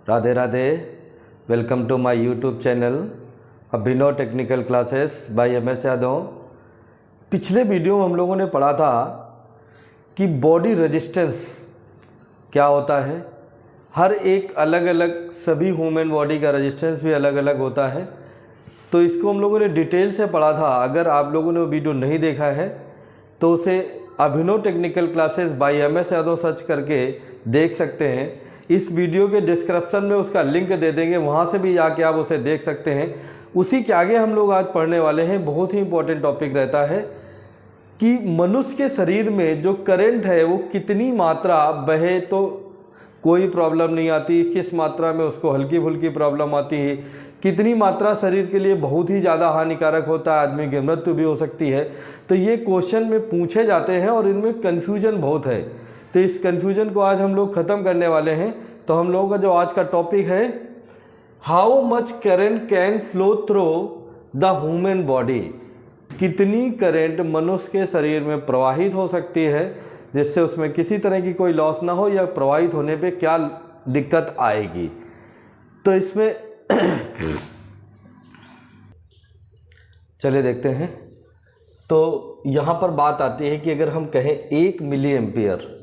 Radhe Radhe. Welcome to my YouTube channel Abhinav technical classes by MS. Yadav. पिछले video में हम लोगों ने पढ़ा था कि बॉडी रेजिस्टेंस क्या होता है। हर एक अलग अलग, सभी ह्यूमन बॉडी का रेजिस्टेंस भी अलग अलग होता है। तो इसको हम लोगों ने डिटेल से पढ़ा था। अगर आप लोगों ने वो वीडियो नहीं देखा है तो उसे Abhinav technical classes by MS. Yadav search करके देख सकते हैं। इस वीडियो के डिस्क्रिप्शन में उसका लिंक दे देंगे, वहाँ से भी जाके आप उसे देख सकते हैं। उसी के आगे हम लोग आज पढ़ने वाले हैं। बहुत ही इंपॉर्टेंट टॉपिक रहता है कि मनुष्य के शरीर में जो करंट है वो कितनी मात्रा बहे तो कोई प्रॉब्लम नहीं आती, किस मात्रा में उसको हल्की फुल्की प्रॉब्लम आती है, कितनी मात्रा शरीर के लिए बहुत ही ज़्यादा हानिकारक होता है, आदमी की मृत्यु भी हो सकती है। तो ये क्वेश्चन में पूछे जाते हैं और इनमें कन्फ्यूजन बहुत है। तो इस कन्फ्यूजन को आज हम लोग ख़त्म करने वाले हैं। तो हम लोगों का जो आज का टॉपिक है, how much current can flow through the human body. कितनी करंट मनुष्य के शरीर में प्रवाहित हो सकती है जिससे उसमें किसी तरह की कोई लॉस ना हो, या प्रवाहित होने पे क्या दिक्कत आएगी। तो इसमें चलिए देखते हैं। तो यहाँ पर बात आती है कि अगर हम कहें 1 मिली एम्पियर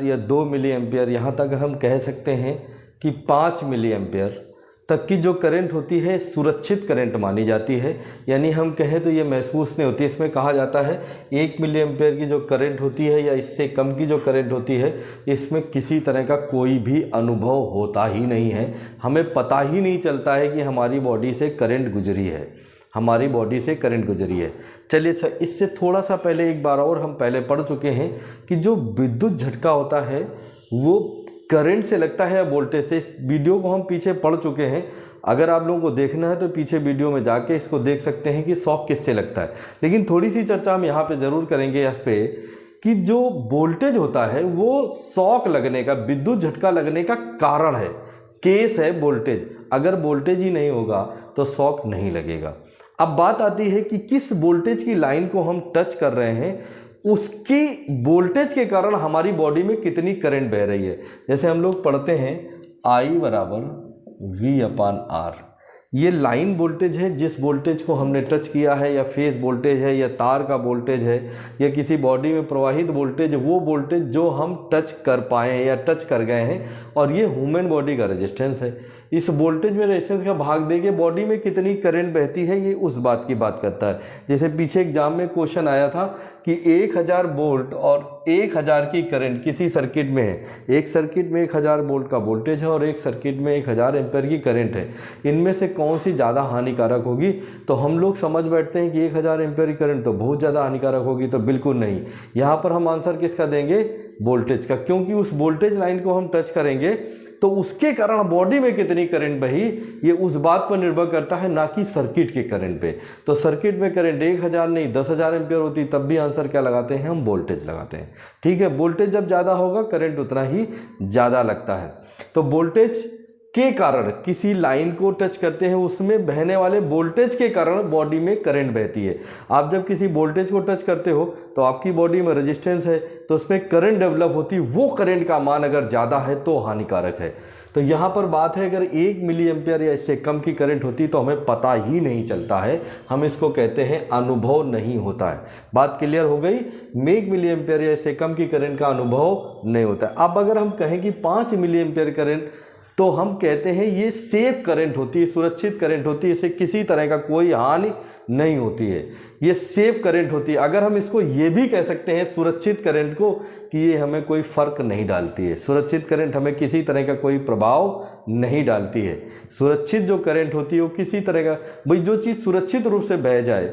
या 2 मिली एम्पियर, यहाँ तक हम कह सकते हैं कि 5 मिली एम्पियर तक की जो करंट होती है सुरक्षित करंट मानी जाती है। यानी हम कहें तो ये महसूस नहीं होती। इसमें कहा जाता है 1 मिली एम्पियर की जो करंट होती है या इससे कम की जो करंट होती है, इसमें किसी तरह का कोई भी अनुभव होता ही नहीं है। हमें पता ही नहीं चलता है कि हमारी बॉडी से करंट गुजरी है, हमारी बॉडी से करंट गुजरी है। चलिए अच्छा, इससे थोड़ा सा पहले एक बार और हम पहले पढ़ चुके हैं कि जो विद्युत झटका होता है वो करंट से लगता है या वोल्टेज से। इस वीडियो को हम पीछे पढ़ चुके हैं। अगर आप लोगों को देखना है तो पीछे वीडियो में जाके इसको देख सकते हैं कि शॉक किससे लगता है। लेकिन थोड़ी सी चर्चा हम यहाँ पे ज़रूर करेंगे इस पे कि जो वोल्टेज होता है वो शॉक लगने का, विद्युत झटका लगने का कारण है, केस है वोल्टेज। अगर वोल्टेज ही नहीं होगा तो शॉक नहीं लगेगा। अब बात आती है कि किस वोल्टेज की लाइन को हम टच कर रहे हैं, उसकी वोल्टेज के कारण हमारी बॉडी में कितनी करंट बह रही है। जैसे हम लोग पढ़ते हैं I बराबर V/R। ये लाइन वोल्टेज है, जिस वोल्टेज को हमने टच किया है, या फेज वोल्टेज है, या तार का वोल्टेज है, या किसी बॉडी में प्रवाहित वोल्टेज, वो वोल्टेज जो हम टच कर पाए हैं या टच कर गए हैं। और ये ह्यूमन बॉडी का रेजिस्टेंस है। इस वोल्टेज में रेजिस्टेंस का भाग देके बॉडी में कितनी करंट बहती है, ये उस बात की बात करता है। जैसे पीछे एग्जाम में क्वेश्चन आया था कि 1000 वोल्ट और 1000 की करंट किसी सर्किट में है। एक सर्किट में 1000 वोल्ट का वोल्टेज है और एक सर्किट में 1000 एम्पीयर की करंट है। इनमें से कौन सी ज़्यादा हानिकारक होगी? तो हम लोग समझ बैठते हैं कि 1000 एम्पीयर की करंट तो बहुत ज़्यादा हानिकारक होगी। तो बिल्कुल नहीं। यहाँ पर हम आंसर किसका देंगे? वोल्टेज का। क्योंकि उस वोल्टेज लाइन को हम टच करेंगे तो उसके कारण बॉडी में कितनी करंट बही, ये उस बात पर निर्भर करता है, ना कि सर्किट के करंट पे। तो सर्किट में करंट 1000 नहीं 10,000 एम्पीयर होती, तब भी आंसर क्या लगाते हैं? हम वोल्टेज लगाते हैं। ठीक है, वोल्टेज जब ज़्यादा होगा करंट उतना ही ज़्यादा लगता है। तो वोल्टेज के कारण किसी लाइन को टच करते हैं, उसमें बहने वाले वोल्टेज के कारण बॉडी में करंट बहती है। आप जब किसी वोल्टेज को टच करते हो तो आपकी बॉडी में रेजिस्टेंस है, तो उसमें करंट डेवलप होती है। वो करंट का मान अगर ज़्यादा है तो हानिकारक है। तो यहाँ पर बात है, अगर 1 मिली एम्पियर या इससे कम की करंट होती तो हमें पता ही नहीं चलता है। हम इसको कहते हैं अनुभव नहीं होता है। बात क्लियर हो गई? 1 मिली एम्पियर या इससे कम की करंट का अनुभव नहीं होता है। अब अगर हम कहें कि 5 मिली एम्पियर करंट, तो हम कहते हैं ये सेफ करंट होती है, सुरक्षित करंट होती है, इससे किसी तरह का कोई हानि नहीं होती है, ये सेफ करंट होती है। अगर हम इसको ये भी कह सकते हैं सुरक्षित करंट को कि ये हमें कोई फ़र्क नहीं डालती है, सुरक्षित करंट हमें किसी तरह का कोई प्रभाव नहीं डालती है। सुरक्षित जो करंट होती है वो किसी तरह का, भाई जो चीज़ सुरक्षित रूप से बह जाए,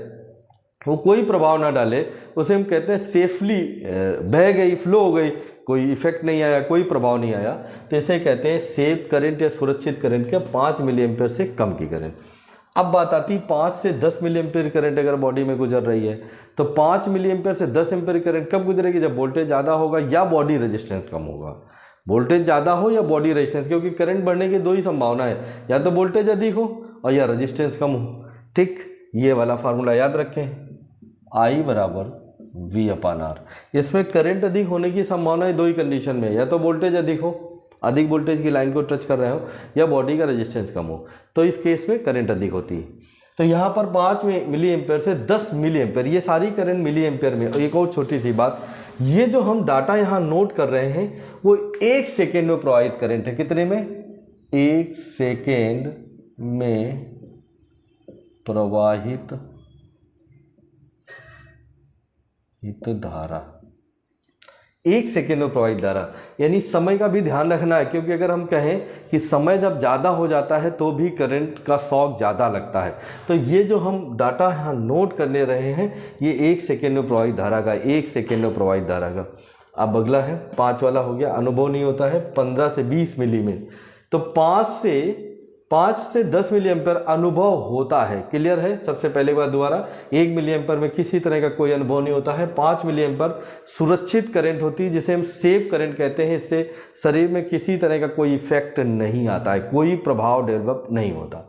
वो कोई प्रभाव ना डाले, उसे हम कहते हैं सेफली बह गई, फ्लो हो गई, कोई इफेक्ट नहीं आया, कोई प्रभाव नहीं आया, तो इसे कहते हैं सेफ करंट या सुरक्षित करंट के 5 मिली एम्पीयर से कम की करंट। अब बात आती है 5 से 10 मिली एम्पीयर करंट अगर बॉडी में गुजर रही है, तो 5 मिली एम्पीयर से 10 एम्पीयर करंट कब गुजरेगी? जब वोल्टेज ज़्यादा होगा या बॉडी रेजिस्टेंस कम होगा। वोल्टेज ज़्यादा हो या बॉडी रेजिस्टेंस, क्योंकि करंट बढ़ने की दो ही संभावना है, या तो वोल्टेज अधिक हो और या रेजिस्टेंस कम हो। ठीक, ये वाला फार्मूला याद रखें, I बराबर V/R। इसमें करंट अधिक होने की संभावना है दो ही कंडीशन में, या तो वोल्टेज अधिक हो अधिक वोल्टेज की लाइन को टच कर रहे हो या बॉडी का रेजिस्टेंस कम हो, तो इस केस में करंट अधिक होती है। तो यहाँ पर 5 मिली एम्पेयर से 10 मिली एम्पेयर, ये सारी करंट मिली एम्पेयर में। और एक और छोटी सी बात, ये जो हम डाटा यहाँ नोट कर रहे हैं वो 1 सेकेंड में प्रवाहित करंट है। कितने में? 1 सेकेंड में प्रवाहित धारा, 1 सेकेंड में प्रवाहित धारा, यानी समय का भी ध्यान रखना है, क्योंकि अगर हम कहें कि समय जब ज़्यादा हो जाता है तो भी करंट का शॉक ज़्यादा लगता है। तो ये जो हम डाटा यहाँ नोट करने रहे हैं ये 1 सेकेंड में प्रवाहित धारा का, 1 सेकेंड में प्रवाहित धारा का। अब अगला है 5 वाला हो गया, अनुभव नहीं होता है 15 से 20 मिली में। तो 5 से 10 मिली एम्पेयर अनुभव होता है, क्लियर है। सबसे पहले बार दोबारा, 1 मिली एम्पेयर में किसी तरह का कोई अनुभव नहीं होता है। 5 मिली एम्पेयर सुरक्षित करंट होती है, जिसे हम सेफ करंट कहते हैं। इससे शरीर में किसी तरह का कोई इफेक्ट नहीं आता है, कोई प्रभाव डेवलप नहीं होता।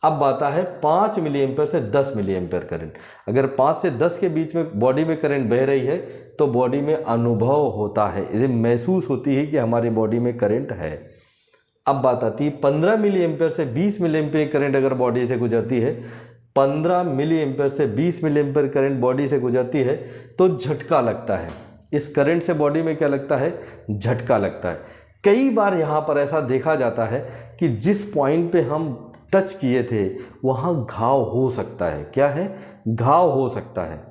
अब बात है 5 मिली एम्पेयर से 10 मिली एम्पेयर करंट। अगर 5 से 10 के बीच में बॉडी में करंट बह रही है तो बॉडी में अनुभव होता है, इसे महसूस होती है कि हमारी बॉडी में करंट है। अब बात आती है 15 मिली एम्पेयर से 20 मिली एम्पेयर करंट अगर बॉडी से गुजरती है, 15 मिली एम्पेयर से 20 मिली एम्पेयर करंट बॉडी से गुजरती है तो झटका लगता है। इस करंट से बॉडी में क्या लगता है? झटका लगता है। कई बार यहाँ पर ऐसा देखा जाता है कि जिस पॉइंट पे हम टच किए थे वहाँ घाव हो सकता है। क्या है? घाव हो सकता है।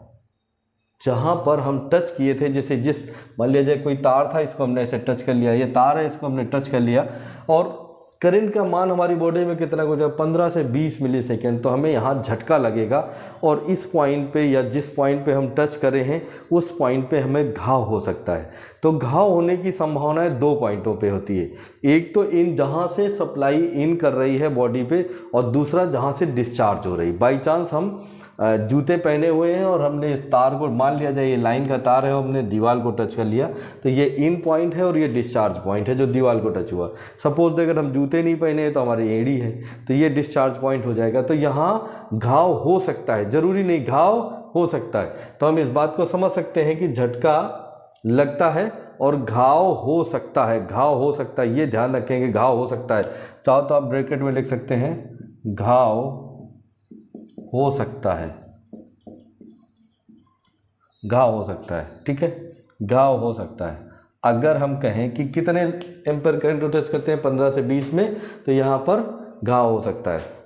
जहाँ पर हम टच किए थे, जैसे मान लीजिए कोई तार था, इसको हमने ऐसे टच कर लिया, ये तार है, इसको हमने टच कर लिया और करंट का मान हमारी बॉडी में कितना गुजरा? 15 से 20 मिली सेकेंड। तो हमें यहाँ झटका लगेगा और इस पॉइंट पे या जिस पॉइंट पे हम टच कर रहे हैं उस पॉइंट पे हमें घाव हो सकता है। तो घाव होने की संभावनाएं 2 पॉइंटों पे होती है। एक तो इन जहाँ से सप्लाई इन कर रही है बॉडी पे, और दूसरा जहाँ से डिस्चार्ज हो रही। बाई चांस हम जूते पहने हुए हैं और हमने इस तार को, मान लिया जाए ये लाइन का तार है, और हमने दीवार को टच कर लिया, तो ये इन पॉइंट है और ये डिस्चार्ज पॉइंट है जो दीवार को टच हुआ। सपोज अगर हम जूते नहीं पहने हैं तो हमारी एड़ी है, तो ये डिस्चार्ज पॉइंट हो जाएगा। तो यहाँ घाव हो सकता है, जरूरी नहीं, घाव हो सकता है। तो हम इस बात को समझ सकते हैं कि झटका लगता है और घाव हो सकता है। घाव हो सकता है, ये ध्यान रखेंगे, घाव हो सकता है। चाहो तो आप ब्रैकेट में लिख सकते हैं, घाव हो सकता है, घाव हो सकता है। ठीक है, घाव हो सकता है। अगर हम कहें कि कितने एम्पेयर करंट को टच करते हैं 15 से 20 में, तो यहाँ पर घाव हो सकता है।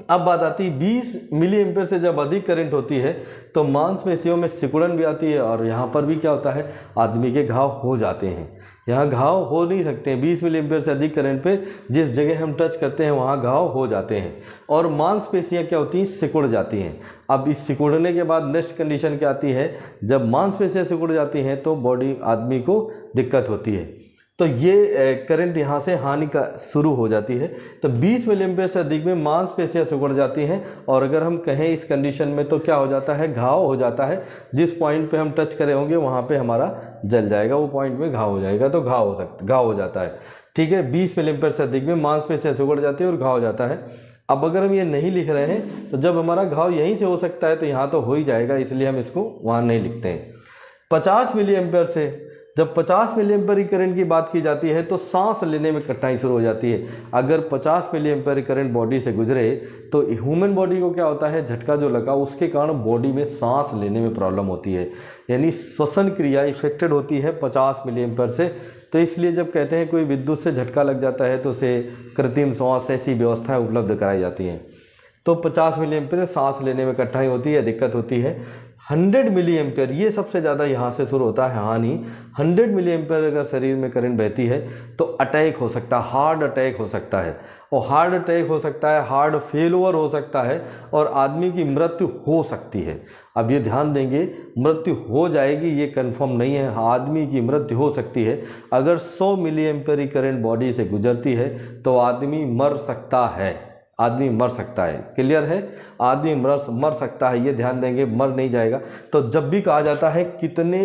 अब बात आती है 20 मिली एम्पेयर से जब अधिक करंट होती है तो मांसपेशियों में सिकुड़न भी आती है और यहाँ पर भी क्या होता है? आदमी के घाव हो जाते हैं। यहाँ घाव हो नहीं सकते हैं। 20 मिली एम्पेयर से अधिक करंट पे जिस जगह हम टच करते हैं वहाँ घाव हो जाते हैं और मांसपेशियाँ क्या होती हैं? सिकुड़ जाती हैं। अब इस सिकुड़ने के बाद नेक्स्ट कंडीशन क्या आती है? जब मांसपेशियाँ सिकुड़ जाती हैं तो बॉडी आदमी को दिक्कत होती है। तो ये करंट यहाँ से हानि का शुरू हो जाती है। तो 20 मिली एम्पेयर से अधिक में मांसपेशियाँ सिकुड़ जाती हैं और अगर हम कहें इस कंडीशन में तो क्या हो जाता है? घाव हो जाता है। जिस पॉइंट पे हम टच करे होंगे वहाँ पे हमारा जल जाएगा, वो पॉइंट में घाव हो जाएगा, तो घाव हो जाता है। ठीक है, 20 मिली एम्पेयर से अधिक में मांसपेशियाँ सिकुड़ जाती है और घाव हो जाता है। अब अगर हम ये नहीं लिख रहे हैं तो जब हमारा घाव यहीं से हो सकता है तो यहाँ तो हो ही जाएगा, इसलिए हम इसको वहाँ नहीं लिखते हैं। 50 मिली एम्पेयर से जब 50 मिली एम्पेयर की करंट की बात की जाती है तो सांस लेने में कठिनाई शुरू हो जाती है। अगर 50 मिली एम्पेयर करंट बॉडी से गुजरे तो ह्यूमन बॉडी को क्या होता है? झटका जो लगा उसके कारण बॉडी में सांस लेने में प्रॉब्लम होती है, यानी श्वसन क्रिया इफेक्टेड होती है 50 मिली एम्पेयर से। तो इसलिए जब कहते हैं कोई विद्युत से झटका लग जाता है तो उसे कृत्रिम श्वास ऐसी व्यवस्थाएँ उपलब्ध कराई जाती हैं। तो 50 मिली एम्पेयर सांस लेने में कठिनाई होती है, दिक्कत होती है। 100 मिली एम्पेयर, ये सबसे ज़्यादा यहाँ से शुरू होता है हानि। 100 मिली एम्पेयर अगर शरीर में करंट बहती है तो अटैक हो सकता है, हार्ट अटैक हो सकता है, और हार्ट अटैक हो सकता है, हार्ट फेलओवर हो सकता है और आदमी की मृत्यु हो सकती है। अब ये ध्यान देंगे, मृत्यु हो जाएगी ये कंफर्म नहीं है, आदमी की मृत्यु हो सकती है। अगर 100 मिली एम्पेयर की करंट बॉडी से गुजरती है तो आदमी मर सकता है, आदमी मर सकता है। क्लियर है? आदमी मर सकता है, ये ध्यान देंगे, मर नहीं जाएगा। तो जब भी कहा जाता है कितने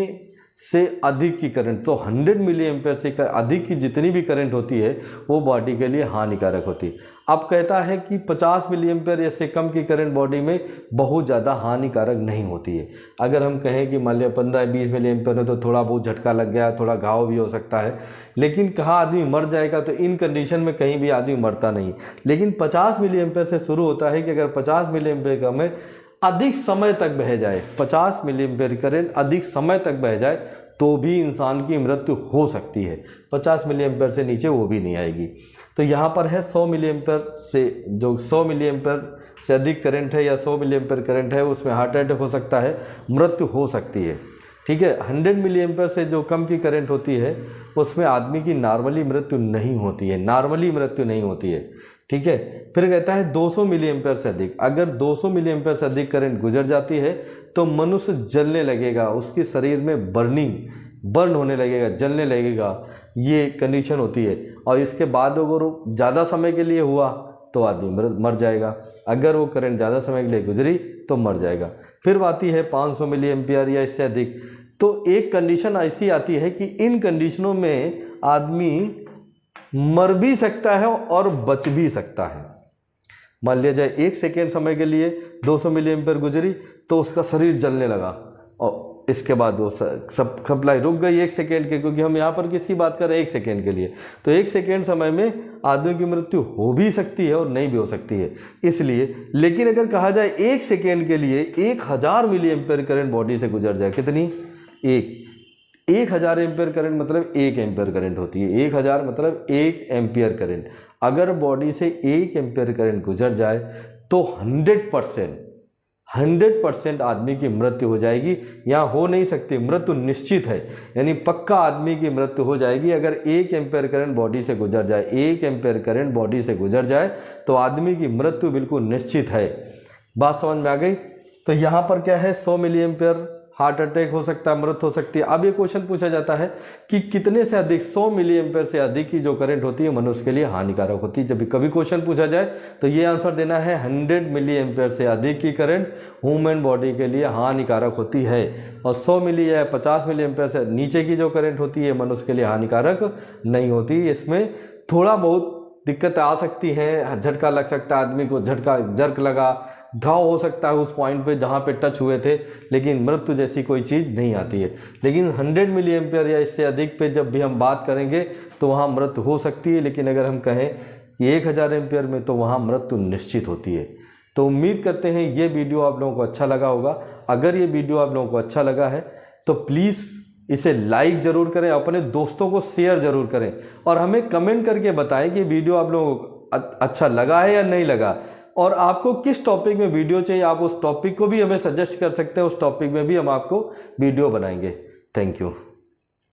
से अधिक की करंट, तो 100 मिली एम्पेयर से अधिक की जितनी भी करंट होती है वो बॉडी के लिए हानिकारक होती है। अब कहता है कि 50 मिली एम्पेयर या से कम की करंट बॉडी में बहुत ज़्यादा हानिकारक नहीं होती है। अगर हम कहें कि मान लिया 15-20 मिली एम्पेयर में तो थोड़ा बहुत झटका लग गया, थोड़ा घाव भी हो सकता है, लेकिन कहाँ आदमी मर जाएगा, तो इन कंडीशन में कहीं भी आदमी मरता नहीं। लेकिन 50 मिली एम्पेयर से शुरू होता है कि अगर 50 मिली एम्पेयर का में अधिक समय तक बह जाए, 50 मिली एम्पेयर करंट अधिक समय तक बह जाए तो भी इंसान की मृत्यु हो सकती है। 50 मिली एम्पेयर से नीचे वो भी नहीं आएगी। तो यहाँ पर है 100 मिली एम्पेयर से, जो 100 मिली एम्पेयर से अधिक करंट है या 100 मिली एम्पेयर करंट है, उसमें हार्ट अटैक हो सकता है, मृत्यु हो सकती है। ठीक है। 100 मिली एम्पेयर से जो कम की करंट होती है उसमें आदमी की नॉर्मली मृत्यु नहीं होती है, नॉर्मली मृत्यु नहीं होती है। ठीक है। फिर कहता है 200 मिली एम्पेयर से अधिक, अगर 200 मिली एम्पेयर से अधिक करंट गुजर जाती है तो मनुष्य जलने लगेगा, उसके शरीर में बर्न होने लगेगा, जलने लगेगा, ये कंडीशन होती है। और इसके बाद अगर वो ज़्यादा समय के लिए हुआ तो आदमी मर जाएगा, अगर वो करंट ज़्यादा समय के लिए गुजरी तो मर जाएगा। फिर आती है 500 मिली एम्पियर या इससे अधिक। तो एक कंडीशन ऐसी आती है कि इन कंडीशनों में आदमी मर भी सकता है और बच भी सकता है। मान लिया जाए 1 सेकेंड समय के लिए 200 मिली एम्पियर गुजरी तो उसका शरीर जलने लगा और इसके बाद वो सब सप्लाई रुक गई 1 सेकेंड के, क्योंकि हम यहाँ पर किसकी बात कर रहे हैं 1 सेकेंड के लिए। तो 1 सेकेंड समय में आदमी की मृत्यु हो भी सकती है और नहीं भी हो सकती है। इसलिए लेकिन अगर कहा जाए 1 सेकेंड के लिए 1000 मिली एम्पियर करंट बॉडी से गुजर जाए, कितनी? 1000 एम्पियर करंट मतलब 1 एम्पियर करंट होती है। 1000 मतलब 1 एम्पियर करंट। अगर बॉडी से 1 एम्पियर करंट गुजर जाए तो 100% आदमी की मृत्यु हो जाएगी। यहाँ हो नहीं सकती, मृत्यु निश्चित है, यानी पक्का आदमी की मृत्यु हो जाएगी अगर 1 एम्पियर करंट बॉडी से गुजर जाए। 1 एम्पियर करंट बॉडी से गुजर जाए तो आदमी की मृत्यु बिल्कुल निश्चित है। बात समझ में आ गई? तो यहाँ पर क्या है, 100 मिली एम्पियर हार्ट अटैक हो सकता है, मृत्यु हो सकती है। अब ये क्वेश्चन पूछा जाता है कि कितने से अधिक, 100 मिली एम्पियर से अधिक की जो करंट होती है मनुष्य के लिए हानिकारक होती है। जब भी कभी क्वेश्चन पूछा जाए तो ये आंसर देना है 100 मिली एम्पियर से अधिक की करंट ह्यूमन बॉडी के लिए हानिकारक होती है, और 100 मिली या 50 मिली एम्पियर से नीचे की जो करंट होती है मनुष्य के लिए हानिकारक नहीं होती। इसमें थोड़ा बहुत दिक्कत आ सकती है, झटका लग सकता है, आदमी को जर्क लगा, घाव हो सकता है उस पॉइंट पे जहाँ पे टच हुए थे, लेकिन मृत्यु जैसी कोई चीज़ नहीं आती है। लेकिन 100 मिली एम्पियर या इससे अधिक पे जब भी हम बात करेंगे तो वहाँ मृत्यु हो सकती है, लेकिन अगर हम कहें कि 1000 एम्पियर में तो वहाँ मृत्यु निश्चित होती है। तो उम्मीद करते हैं ये वीडियो आप लोगों को अच्छा लगा होगा। अगर ये वीडियो आप लोगों को अच्छा लगा है तो प्लीज़ इसे लाइक ज़रूर करें, अपने दोस्तों को शेयर ज़रूर करें और हमें कमेंट करके बताएं कि वीडियो आप लोगों को अच्छा लगा है या नहीं लगा, और आपको किस टॉपिक में वीडियो चाहिए। आप उस टॉपिक को भी हमें सजेस्ट कर सकते हैं, उस टॉपिक में भी हम आपको वीडियो बनाएंगे। Thank you.